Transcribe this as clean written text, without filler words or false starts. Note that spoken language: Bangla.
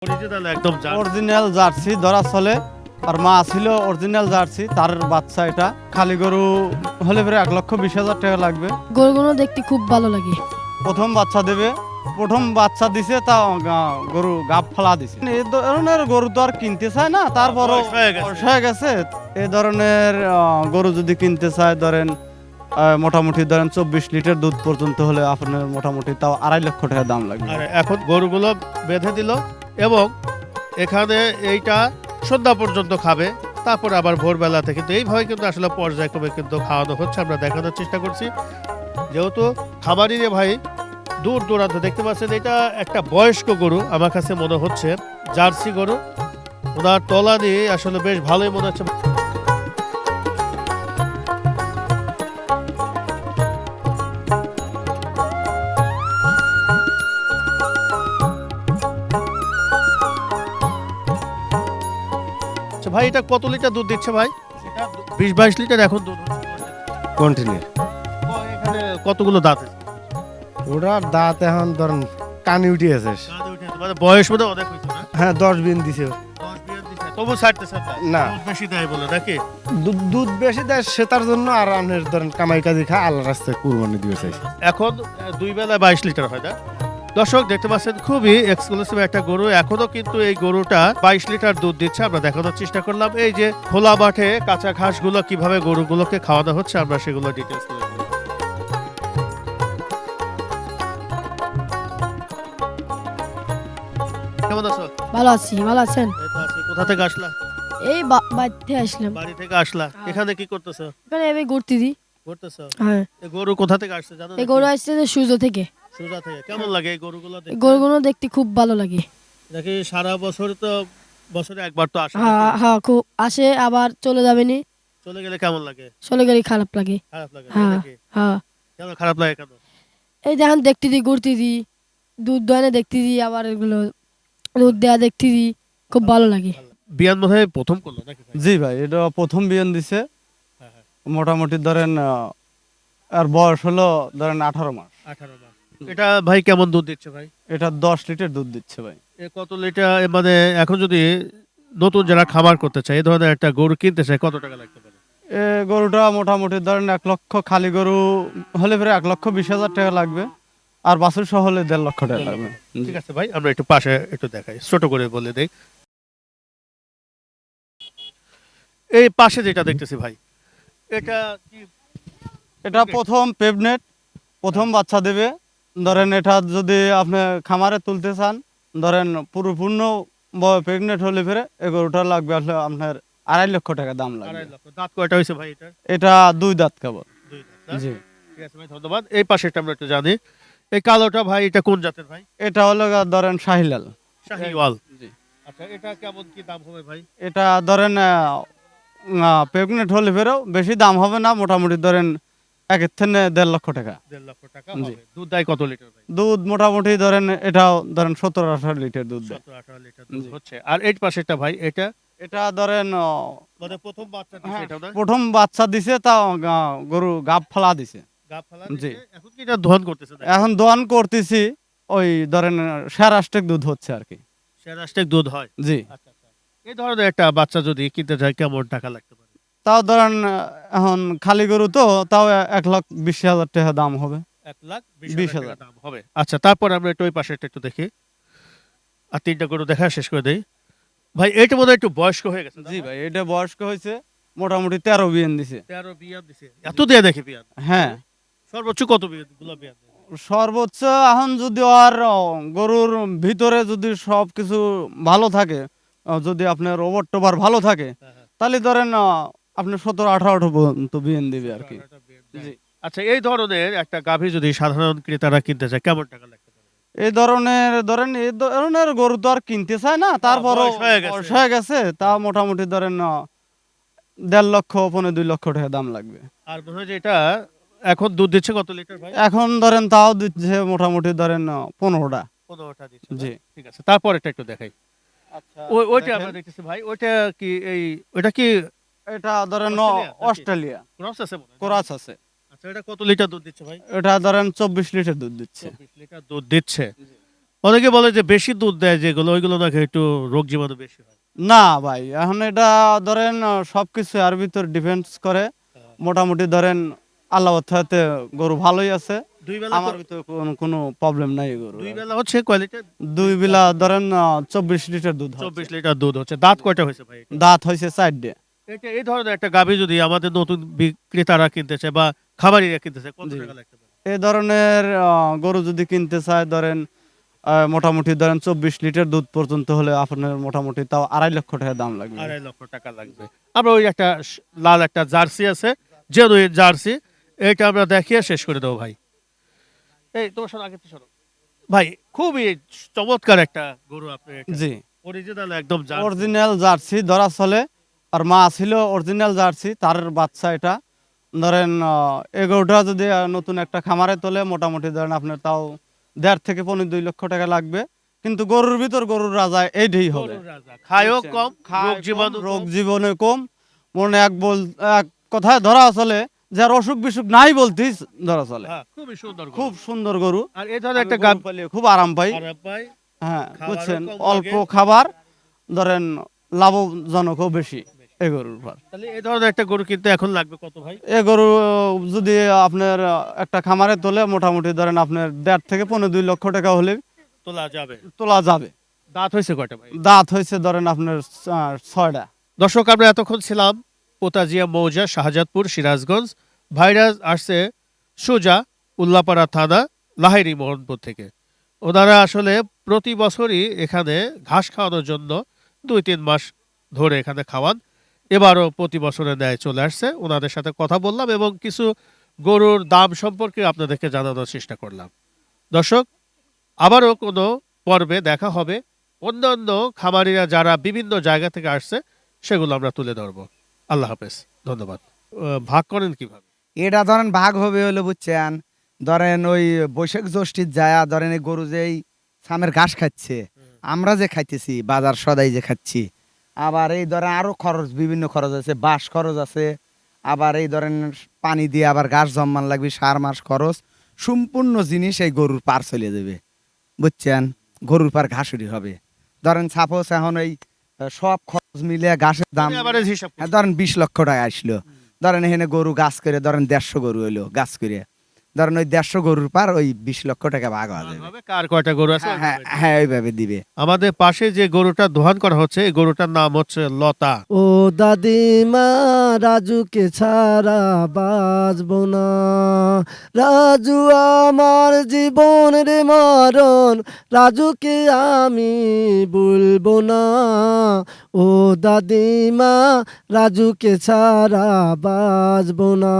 অরিজিনাল একদম অরিজিনাল জার্সি ধরা চলে আর মা ছিল অরিজিনাল জার্সি তার বাচ্চা এটা খালি গরু হলে পরে 1,20,000 টাকা লাগবে। গরুগুলো দেখতে খুব ভালো লাগে। প্রথম বাচ্চা দেবে, প্রথম বাচ্চা দিছে তা গরু গাব ফালা দিছে। এই ধরনের গরু তো আর কিনতে চায় না, তারপরও বয়স হয়ে গেছে। এই ধরনের গরু যদি কিনতে চায় ধরেন মোটামুটি ধরেন 24 লিটার দুধ পর্যন্ত হলে আপনার মোটামুটি তাও 2.5 লক্ষ টাকা দাম লাগবে। আর এখন গরুগুলো বেঁধে দিল এবং এখানে এইটা সন্ধ্যা পর্যন্ত খাবে, তারপর আবার ভোরবেলাতে কিন্তু এইভাবে কিন্তু আসলে পর্যায়ক্রমে কিন্তু খাওয়ানো হচ্ছে। আমরা দেখানোর চেষ্টা করছি, যেহেতু খামারি রে ভাই দূর দূরান্ত দেখতে পাচ্ছেন। এটা একটা বয়স্ক গরু, আমার কাছে মনে হচ্ছে জার্সি গরু। ওনার তলা দিয়ে আসলে বেশ ভালোই মনে হচ্ছে। ভাই এটা কত লিটার দুধ দিচ্ছে ভাই? 20-22 লিটার এখন দুধ কন্টিনিউ। এখানে কতগুলো দাঁত আছে? ওটার দাঁত এখন ধরেন কানি উঠে আছে। মানে বয়স বোধ অনেক হয়েছে না? হ্যাঁ 10 বিন দিছে। 10 বিয়ার দিছে, তবু ছাড়তেছে না। দুধ বেশি দেয় বলে নাকি? দুধ বেশি দেয় সেটার জন্য আর আপনার ধরেন কামাই কাজি খায় আল্লাহ রাস্তায় কুরবানি দিবে চাইছে। এখন দুই বেলা 22 লিটার হয় না? দর্শক দেখতে পাচ্ছেন খুবই এক্সক্লুসিভ একটা গরু। এখনো কিন্তু এই গরুটা 22 লিটার দুধ দিচ্ছে। আমরা দেখানোর চেষ্টা করলাম এই যে খোলা মাঠে কাঁচা ঘাসগুলো কিভাবে গরুগুলোকে খাওয়ানো হচ্ছে, আমরা সেগুলো ডিটেলস তুলে ধরবো। কেমন আছো? ভালো আছি, ভালো আছেন? এই তো আছি। কোথা থেকে আসলা? এই বাড়িতে আসলাম। বাড়ি থেকে আসলা। এখানে কি করতেছো? এখানে আমি ঘুরতে দিই। করতেছো? হ্যাঁ, এই গরু কোথা থেকে আসছে জানো? এই গরু আসছে যে সূর্য থেকে। সুজা থেকে। কেমন লাগে এই গরুগুলো এই দেখতে? গরুগুলো দেখতে খুব ভালো লাগে। নাকি সারা বছর তো বছরে একবার তো আসে হ্যাঁ নাকি? হ্যাঁ, খুব আসে আবার চলে যাবে নি। চলে গেলে কেমন লাগে? চলে গেলে খারাপ লাগে। খারাপ লাগে হ্যাঁ নাকি? হ্যাঁ, কেন খারাপ লাগে কেন? এই দেখেন দেখতে দিই, ঘুরতে দিই, দুধ দোয়ানে দেখতে দিই, আবার এগুলো দুধ দেয়া দেখতে দিই, খুব ভালো লাগে। বিয়ান বোধহয় প্রথম করলো নাকি ভাই? জি ভাই, এটা প্রথম বিয়ান দিছে। হ্যাঁ, হ্যাঁ, মোটামুটি ধরেন আর বয়স হলো ধরেন 18 মাস। 18 মাস। এটা ভাই কেমন দুধ দিচ্ছে ভাই? এটা 10 লিটার দুধ দিচ্ছে ভাই। এ কত লিটার মানে এখন যদি নতুন যারা খামার করতে চায় এই ধরনের একটা গরু কিনতে চায় কত টাকা লাগতে পারে? এ গরুটা মোটামুটি ধরেন 1 লক্ষ, খালি গরু হলে পরে 1,20,000 টাকা লাগবে আর বাছুর সহ হলে 1.5 লক্ষ টাকা লাগবে। ঠিক আছে ভাই, আমরা একটু পাশে একটু দেখাই, ছোট করে বলে দেই। এই পাশে যেটা দেখতেছি ভাই, এটা কি? এটা প্রথম প্রেগনেন্ট, প্রথম বাচ্চা দেবে। ধরেন এটা যদি আপনি খামারে তুলতে চান ধরেন পূর্ণ প্রেগনেন্ট হলে ফেরে এই গরুটা লাগবে আসলে আপনার 2.5 লক্ষ টাকা দাম লাগবে। 2.5 লক্ষ। দাঁত কয়টা হয়েছে ভাই এটা? এটা 2 দাঁত কেবল। 2 দাঁত না? জি। ঠিক আছে ভাই, ধন্যবাদ। এই পাশেটা আমরা একটু জানি। এই কালোটা ভাই এটা কোন জাতের ভাই? এটা হলো ধরেন শাহিলাল। শাহিওয়াল। জি। আচ্ছা, এটা কেমন কি দাম হবে ভাই? এটা ধরেন প্রেগনেন্ট হলে ফেরেও বেশি দাম হবে না, মোটামুটি ধরেন 1.5 লক্ষ টাকা। 1.5 লক্ষ টাকা জি। হবে। দুধ দেয় কত লিটার ভাই? দুধ মোটামুটি ধরেন এটাও ধরেন 17-18 লিটার দুধ দেয়। 17-18 লিটার দুধ জি। হচ্ছে। আর এই পাশেরটা ভাই এটা এটা ধরেন মানে প্রথম বাচ্চা দিছে হ্যাঁ, এটা না? প্রথম বাচ্চা দিছে তা গরু গাব ফালা দিছে। গা ফালা জি। দিছে। এখন কি এটা দহন করতেছে নাকি? এখন দোয়ান করতেছি, ওই ধরেন সেরাস্টেক দুধ হচ্ছে আর কি। সেরাস্টেক দুধ হয়। জি। আচ্ছা আচ্ছা। এই ধরনের একটা বাচ্চা যদি কিনতে যায় কেমন টাকা লাগতে পারে? তাও ধরেন এখন খালি গরু তো তাও 1,20,000 টাকা দাম হবে। 1,20,000 টাকা দাম হবে। আচ্ছা, তারপর আমরা একটু ওই পাশেরটা একটু দেখি। আর তিনটা গরু দেখা শেষ করে দেই। ভাই এটা বোধহয় একটু বয়স্ক হয়ে গেছে। জি ভাই, এটা বয়স্ক হয়েছে, মোটামুটি 13 বিয়ান দিছে। 13 বিয়ান দিছে। এত দিয়ে দেখি বিয়ান। হ্যাঁ, সর্বোচ্চ কত বিয়ান গুলো বিয়ান দেয়? সর্বোচ্চ এখন যদি আর গরুর ভিতরে যদি সব কিছু ভালো থাকে, যদি আপনার ওভার টোভার ভালো থাকে হ্যাঁ, হ্যাঁ। তাহলে ধরেন আপনি 17-18 পর্যন্ত বিয়ান দিবে আর কি। 17-18 বিয়ান দেয়। জি। আচ্ছা, এই ধরনের একটা গাভী যদি সাধারণ ক্রেতারা কিনতে চায় কেমন টাকা লাগতে পারে? এই ধরনের গরু তো আর কিনতে চায় না, তারপরও বয়স হয়ে গেছে। বয়স হয়ে গেছে তা মোটামুটি ধরেন 1.5 লক্ষ 2 লক্ষ টাকা দাম লাগবে। আর মনে হয় যে এটা এখন দুধ দিচ্ছে কত লিটার ভাই? এখন ধরেন তাও দিচ্ছে মোটামুটি ধরেন 15টা। 15টা দিচ্ছে না? জি। ঠিক আছে, তারপর এটা একটু দেখাই। আচ্ছা, ওইটা আমরা দেখতেছি ভাই, ওইটা কি ওইটা কি এটা ধরেন অস্ট্রেলিয়া নাকি? অস্ট্রেলিয়া ক্রস আছে মনে হয়? কোরাস আছে। আচ্ছা, এটা কত লিটার দুধ দিচ্ছে ভাই? এটা ধরেন 24 লিটার দুধ দিচ্ছে। 24 লিটার দুধ দিচ্ছে। অনেকে বলে যে বেশি দুধ দেয় যেগুলো ওইগুলো নাকি একটু রোগ জীবাণু বেশি হয়। না ভাই, এখন এটা ধরেন সবকিছু এর ভিতর ডিপেন্ডস করে। মোটামুটি ধরেন আল্লাহ হাতে গরু ভালোই আছে, দুই বেলা আমার ভিতরে কোনো প্রবলেম নাই গরু। দুই বেলা হচ্ছে কোয়ালিটি দুই বেলা ধরেন 24 লিটার দুধ হয়। 24 লিটার দুধ হচ্ছে। দাঁত কয়টা হয়েছে ভাই? দাঁত হয়েছে 4টে। এটা এই ধরনের একটা গাভী যদি আমাদের নতুন বিক্রেতারা কিনতেছে বা খামারিরা কিনতেছে কত জি। টাকা লাগতে পারে? এই ধরনের গরু যদি কিনতে চায় ধরেন মোটামুটি ধরেন 24 লিটার দুধ পর্যন্ত হলে আপনার মোটামুটি তাও 2.5 লক্ষ টাকা দাম লাগবে। 2.5 লক্ষ টাকা লাগবে। আমরা ওই একটা লাল একটা জার্সি আছে, জেনুইন জার্সি, এটা আমরা দেখিয়ে শেষ করে দেবো ভাই। এই তোমার সাথে আগে শোনো ভাই, খুবই চমৎকার একটা গরু আপনি। জি, অরিজিনাল একদম জার্সি। অরিজিনাল জার্সি ধরা চলে। আর মা ছিল অরিজিনাল জার্সি, তার বাচ্চা এটা। ধরেন এই গরুটা যদি নতুন একটা খামারে তোলে মোটামুটি ধরেন আপনার তাও 1.5 থেকে 2 লক্ষ টাকা লাগবে। কিন্তু গরুর ভিতর গরুর রাজা এইটাই হবে। গরুর রাজা। খায়ও বুঝছেন? কম, খায় রোগ কম, জীবাণু রোগ কম। জীবনে কম। মনে এক কথায় ধরা চলে যার অসুখ বিসুখ নাই বলতেই ধরা চলে। হ্যাঁ, খুবই সুন্দর গরু। খুব সুন্দর গরু। আর এই ধরনের একটা আমি গরু পালিয়ে খুব আরাম পাই। খারাপ ভাই, হ্যাঁ, খাবারও বুঝছেন, কম অল্প লাগে। খাবার ধরেন লাভজনকও বেশি এই গরুর উপর। তাহলে এই ধরনের একটা গরু কিনতে এখন লাগবে কত ভাই? এ গরু যদি আপনার একটা খামারে তোলে মোটামুটি ধরেন আপনার 1.5 থেকে 2 লক্ষ টাকা হলে তোলা যাবে। তোলা যাবে। দাঁত হয়েছে কয়টা ভাই? দাঁত হয়েছে ধরেন আপনার 6টা। দর্শক, আমরা এতক্ষণ ছিলাম পোতাজিয়া মৌজা, শাহজাদপুর, সিরাজগঞ্জ। ভাইরাস আসছে সোজা উল্লাপাড়া থানা, লাহিড়ী মোহনপুর থেকে। ওনারা আসলে প্রতি বছরই এখানে ঘাস খাওয়ানোর জন্য 2-3 মাস ধরে এখানে খাওয়ান। এবারও প্রতি বছরের ন্যায় চলে আসছে। ওনাদের সাথে কথা বললাম এবং কিছু গরুর দাম সম্পর্কে আপনাদেরকে জানানোর চেষ্টা করলাম। দর্শক, আবারও কোনো পর্বে দেখা হবে। অন্যান্য খামারিরা যারা বিভিন্ন জায়গা থেকে আসছে সেগুলো আমরা তুলে ধরবো। আল্লাহ হাফেজ, ধন্যবাদ। ভাগ করেন কিভাবে? এটা ধরেন ভাগ হবে হলো বুঝছেন, ধরেন ওই বৈশাখ জ্যৈষ্ঠীর যায়া ধরেন এই গরু যে এই সামের ঘাস খাচ্ছে, আমরা যে খাইতেছি বাজার সদাই যে খাচ্ছি, আবার এই ধরেন আরো খরচ, বিভিন্ন খরচ আছে, বাস খরচ আছে, আবার এই ধরেন পানি দিয়ে আবার ঘাস জম্মান লাগবে, সার মাস খরচ, সম্পূর্ণ জিনিস এই গরুর পার চলে যাবে বুঝছেন। গরুর পার ঘাসুরি হবে। ধরেন সাপোজ এখন এই সব খরচ মিলে ঘাসের দাম এভারেজ হিসাব করুন। ধরেন 20 লক্ষ টাকা আসলো। ধরেন এখানে গরু গাছ করে ধরেন 150 গরু হইলো গাছ করে, ধরেন ওই 150 গরুর পার ওই 20 লক্ষ টাকা ভাগ হওয়া যাবে। ভাবে কার কয়টা গরু আছে হ্যাঁ ওইভাবে। হ্যাঁ ওইভাবে দিবে। আমাদের পাশে যে গরুটা দোহান করা হচ্ছে এই গরুটার নাম হচ্ছে লতা। ও দাদিমা, রাজুকে ছাড়া বাঁচবো না, রাজু আমার জীবন রে মরণ, রাজুকে আমি ভুলবো না। ও দাদিমা, রাজুকে ছাড়া বাঁচবো না।